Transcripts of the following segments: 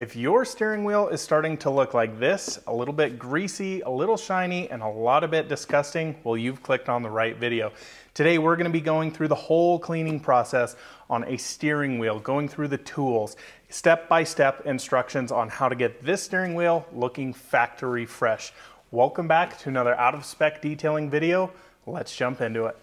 If your steering wheel is starting to look like this, a little bit greasy, a little shiny, and a lot of bit disgusting, well, you've clicked on the right video. Today, we're gonna be going through the whole cleaning process on a steering wheel, going through the tools, step-by-step instructions on how to get this steering wheel looking factory fresh. Welcome back to another out-of-spec detailing video. Let's jump into it.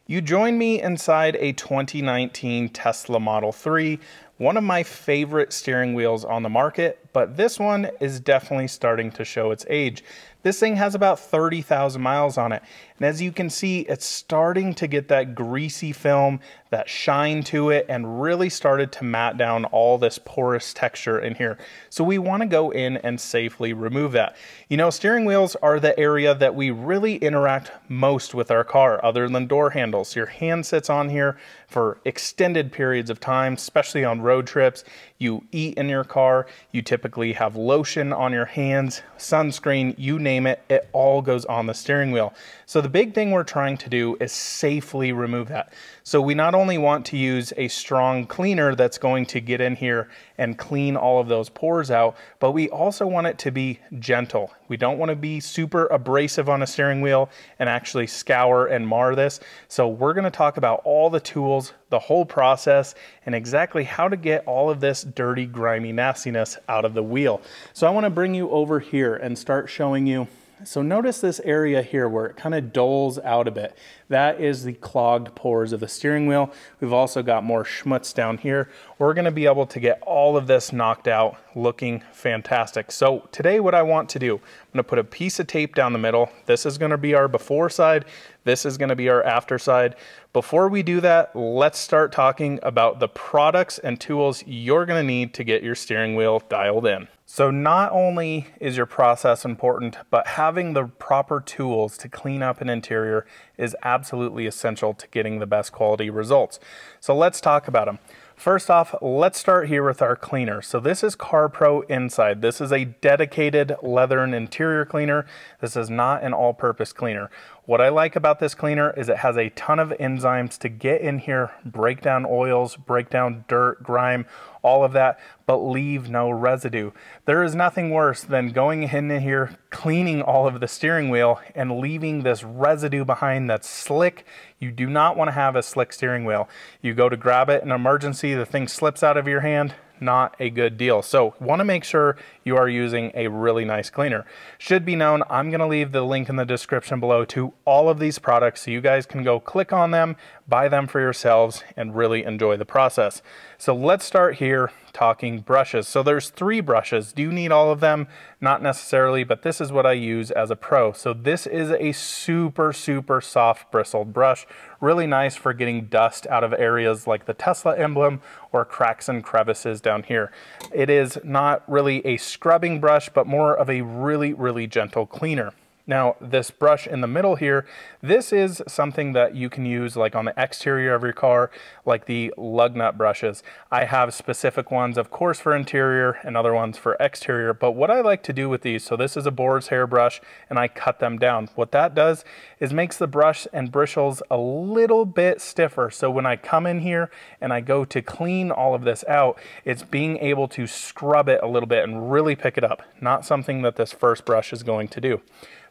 You join me inside a 2019 Tesla Model 3, one of my favorite steering wheels on the market, but this one is definitely starting to show its age. This thing has about 30,000 miles on it, and as you can see, it's starting to get that greasy film, that shine to it, and really started to matte down all this porous texture in here. So we want to go in and safely remove that. You know, steering wheels are the area that we really interact most with our car, other than door handles. Your hand sits on here for extended periods of time, especially on road trips. You eat in your car, you typically have lotion on your hands, sunscreen, you name it, it all goes on the steering wheel. So the big thing we're trying to do is safely remove that. So we not only want to use a strong cleaner that's going to get in here and clean all of those pores out, but we also want it to be gentle. We don't want to be super abrasive on a steering wheel and actually scour and mar this. So we're going to talk about all the tools, the whole process, and exactly how to get all of this dirty, grimy nastiness out of the wheel. So I want to bring you over here and start showing you. So notice this area here where it kind of doles out a bit. That is the clogged pores of the steering wheel. We've also got more schmutz down here. We're going to be able to get all of this knocked out looking fantastic. So today what I want to do, I'm going to put a piece of tape down the middle. This is going to be our before side. This is going to be our after side. Before we do that, let's start talking about the products and tools you're going to need to get your steering wheel dialed in. So not only is your process important, but having the proper tools to clean up an interior is absolutely essential to getting the best quality results. So let's talk about them. First off, let's start here with our cleaner. So this is CarPro Inside. This is a dedicated leather and interior cleaner. This is not an all-purpose cleaner. What I like about this cleaner is it has a ton of enzymes to get in here, break down oils, break down dirt, grime, all of that, but leave no residue. There is nothing worse than going in here, cleaning all of the steering wheel and leaving this residue behind that's slick. You do not want to have a slick steering wheel. You go to grab it in an emergency, the thing slips out of your hand, not a good deal. So want to make sure you are using a really nice cleaner. Should be known, I'm going to leave the link in the description below to all of these products so you guys can go click on them, buy them for yourselves, and really enjoy the process. So let's start here talking brushes. So there's 3 brushes. Do you need all of them? Not necessarily, but this is what I use as a pro. So this is a super soft bristled brush. Really nice for getting dust out of areas like the Tesla emblem or cracks and crevices down here. It is not really a scrubbing brush, but more of a really gentle cleaner. Now, this brush in the middle here, this is something that you can use like on the exterior of your car, like the lug nut brushes. I have specific ones, of course, for interior and other ones for exterior, but what I like to do with these, so this is a boar's hair brush and I cut them down. What that does is makes the brush and bristles a little bit stiffer. So when I come in here and I go to clean all of this out, it's being able to scrub it a little bit and really pick it up. Not something that this first brush is going to do.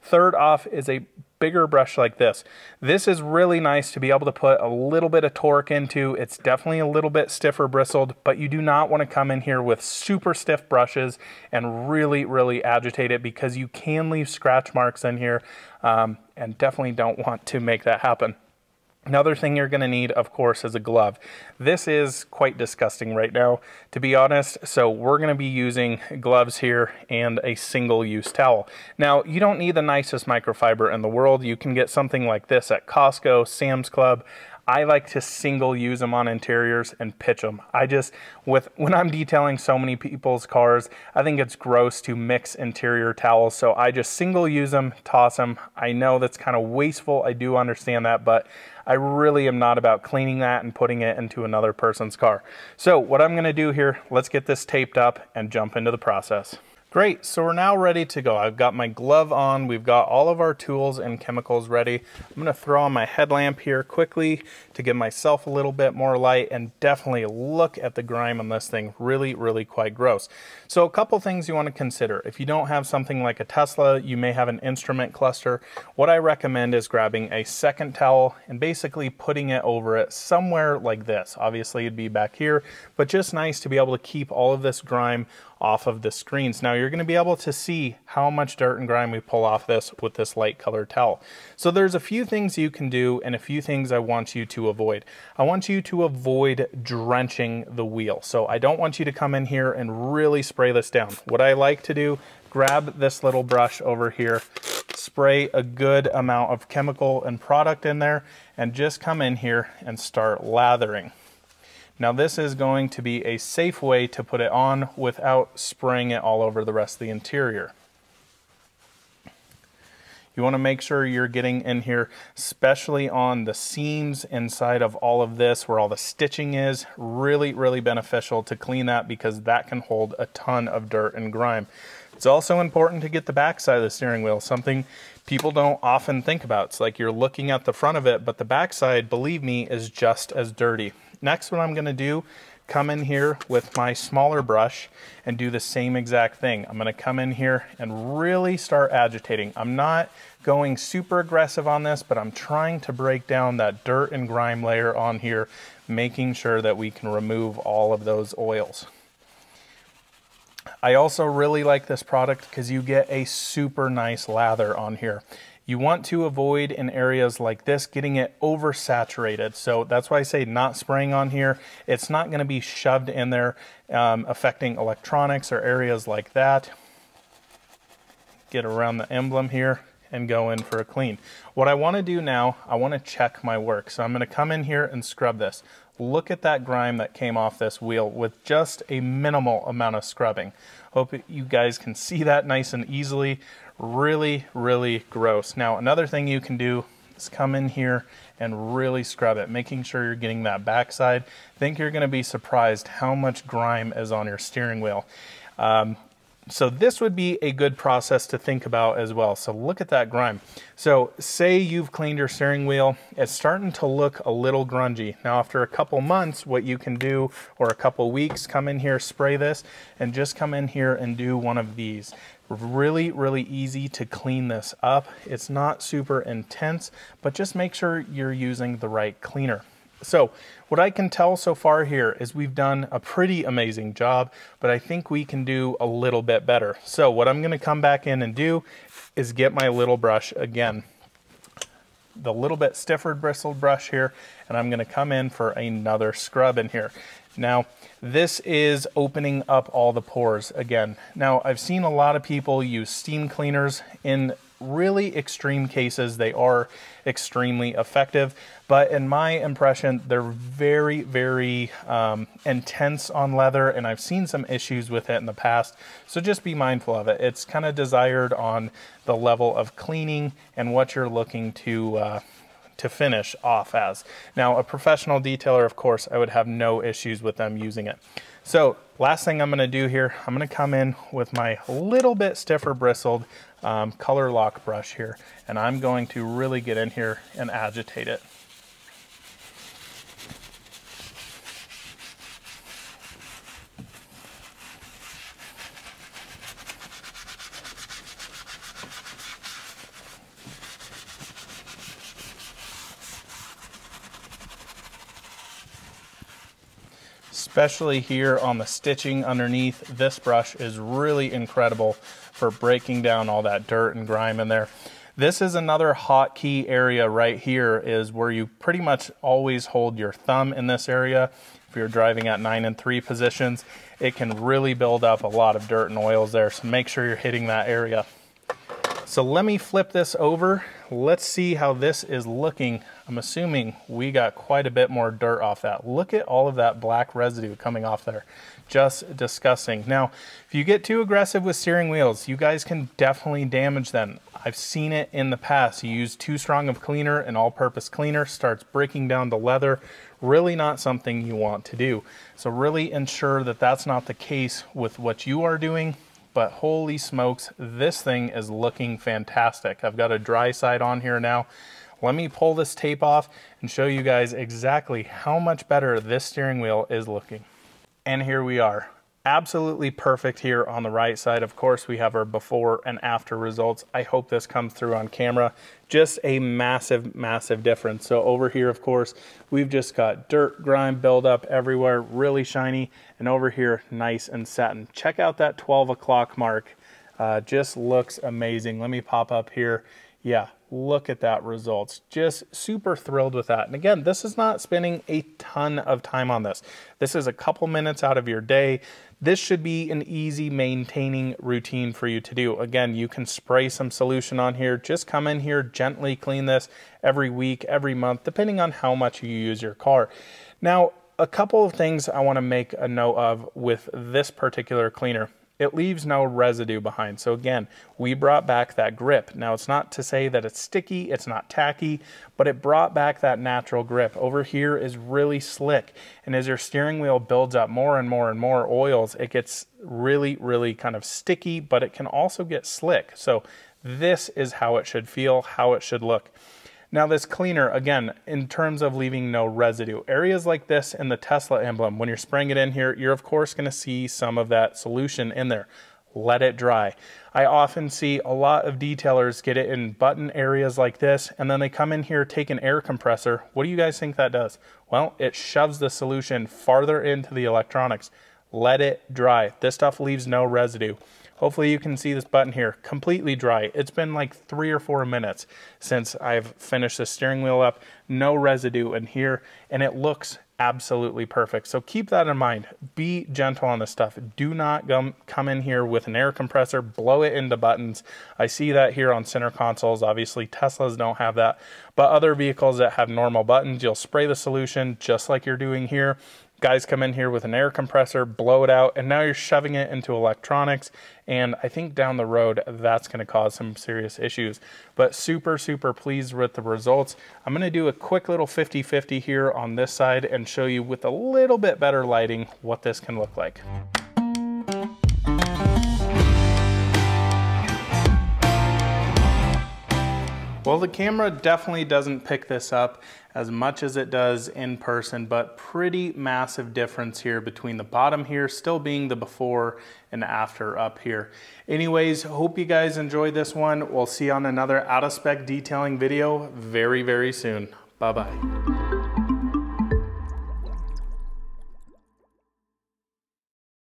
Third off is a bigger brush like this. This is really nice to be able to put a little bit of torque into. It's definitely a little bit stiffer bristled, but you do not want to come in here with super stiff brushes and really agitate it because you can leave scratch marks in here and definitely don't want to make that happen. Another thing you're going to need, of course, is a glove. This is quite disgusting right now, to be honest, so we're going to be using gloves here and a single-use towel. Now, you don't need the nicest microfiber in the world. You can get something like this at Costco, Sam's Club. I like to single use them on interiors and pitch them. When I'm detailing so many people's cars, I think it's gross to mix interior towels, so I just single use them, toss them. I know that's kind of wasteful, I do understand that, but I really am not about cleaning that and putting it into another person's car. So what I'm gonna do here, let's get this taped up and jump into the process. Great, so we're now ready to go. I've got my glove on, we've got all of our tools and chemicals ready. I'm gonna throw on my headlamp here quickly to give myself a little bit more light, and definitely look at the grime on this thing. Really, really quite gross. So a couple things you wanna consider. If you don't have something like a Tesla, you may have an instrument cluster. What I recommend is grabbing a second towel and basically putting it over it somewhere like this. Obviously it'd be back here, but just nice to be able to keep all of this grime off of the screens. Now you're going to be able to see how much dirt and grime we pull off this with this light colored towel. So there's a few things you can do and a few things I want you to avoid. I want you to avoid drenching the wheel. So I don't want you to come in here and really spray this down. What I like to do, grab this little brush over here, spray a good amount of chemical and product in there, and just come in here and start lathering. Now this is going to be a safe way to put it on without spraying it all over the rest of the interior. You want to make sure you're getting in here, especially on the seams inside of all of this where all the stitching is. Really, really beneficial to clean that because that can hold a ton of dirt and grime. It's also important to get the back side of the steering wheel, something people don't often think about. It's like you're looking at the front of it, but the back side, believe me, is just as dirty. Next, what I'm going to do, come in here with my smaller brush and do the same exact thing. I'm going to come in here and really start agitating. I'm not going super aggressive on this, but I'm trying to break down that dirt and grime layer on here, making sure that we can remove all of those oils. I also really like this product because you get a super nice lather on here. You want to avoid in areas like this getting it oversaturated. So that's why I say not spraying on here. It's not going to be shoved in there affecting electronics or areas like that. Get around the emblem here and go in for a clean. What I want to do now, I want to check my work. So I'm going to come in here and scrub this. Look at that grime that came off this wheel with just a minimal amount of scrubbing. Hope you guys can see that nice and easily. Really, really gross. Now, another thing you can do is come in here and really scrub it, making sure you're getting that backside. I think you're going to be surprised how much grime is on your steering wheel. So this would be a good process to think about as well. So look at that grime. So say you've cleaned your steering wheel, it's starting to look a little grungy. Now after a couple months, what you can do, or a couple weeks, come in here, spray this, and just come in here and do one of these. Really, really easy to clean this up. It's not super intense, but just make sure you're using the right cleaner. So what I can tell so far here is we've done a pretty amazing job, but I think we can do a little bit better. So what I'm going to come back in and do is get my little brush again, the little bit stiffer bristled brush here, and I'm going to come in for another scrub in here. Now, this is opening up all the pores again. Now, I've seen a lot of people use steam cleaners. In really extreme cases, they are extremely effective, but in my impression, they're very, very intense on leather, and I've seen some issues with it in the past, so just be mindful of it. It's kind of desired on the level of cleaning and what you're looking to finish off as. Now, a professional detailer, of course, I would have no issues with them using it. So last thing I'm going to do here, I'm going to come in with my little bit stiffer bristled color lock brush here, and I'm going to really get in here and agitate it. Especially here on the stitching underneath, this brush is really incredible for breaking down all that dirt and grime in there. This is another hotkey area right here, is where you pretty much always hold your thumb in this area. If you're driving at 9 and 3 positions, it can really build up a lot of dirt and oils there, so make sure you're hitting that area. So let me flip this over. Let's see how this is looking. I'm assuming we got quite a bit more dirt off that. Look at all of that black residue coming off there. Just disgusting. Now, if you get too aggressive with steering wheels, you guys can definitely damage them. I've seen it in the past. You use too strong of cleaner, an all-purpose cleaner starts breaking down the leather. Really not something you want to do. So really ensure that that's not the case with what you are doing. but holy smokes, this thing is looking fantastic. I've got a dry side on here now. Let me pull this tape off and show you guys exactly how much better this steering wheel is looking. And here we are. Absolutely perfect here on the right side. Of course, we have our before and after results. I hope this comes through on camera. Just a massive, massive difference. So over here, of course, we've just got dirt, grime buildup everywhere, really shiny. And over here, nice and satin. Check out that 12 o'clock mark. Just looks amazing. Let me pop up here. Yeah, look at that results. Just super thrilled with that. And again, this is not spending a ton of time on this. This is a couple minutes out of your day. This should be an easy maintaining routine for you to do. Again, you can spray some solution on here. Just come in here, gently clean this every week, every month, depending on how much you use your car. Now, a couple of things I want to make a note of with this particular cleaner. It leaves no residue behind. So again, we brought back that grip. Now it's not to say that it's sticky, it's not tacky, but it brought back that natural grip. Over here is really slick. And as your steering wheel builds up more and more and more oils, it gets really, really kind of sticky, but it can also get slick. So this is how it should feel, how it should look. Now this cleaner, again, in terms of leaving no residue, areas like this in the Tesla emblem, when you're spraying it in here, you're of course going to see some of that solution in there. Let it dry. I often see a lot of detailers get it in button areas like this, and then they come in here, take an air compressor. What do you guys think that does? Well, it shoves the solution farther into the electronics. Let it dry. This stuff leaves no residue. Hopefully you can see this button here, completely dry. It's been like 3 or 4 minutes since I've finished the steering wheel up. No residue in here, and it looks absolutely perfect. So keep that in mind. Be gentle on this stuff. Do not come in here with an air compressor, blow it into buttons. I see that here on center consoles. Obviously, Teslas don't have that, but other vehicles that have normal buttons, you'll spray the solution just like you're doing here. Guys come in here with an air compressor, blow it out, and now you're shoving it into electronics. And I think down the road, that's going to cause some serious issues. But super, super pleased with the results. I'm going to do a quick little 50-50 here on this side and show you with a little bit better lighting what this can look like. Well, the camera definitely doesn't pick this up as much as it does in person, but pretty massive difference here between the bottom here still being the before and after up here. Anyways, hope you guys enjoyed this one. We'll see you on another out of spec detailing video very, very soon. Bye-bye.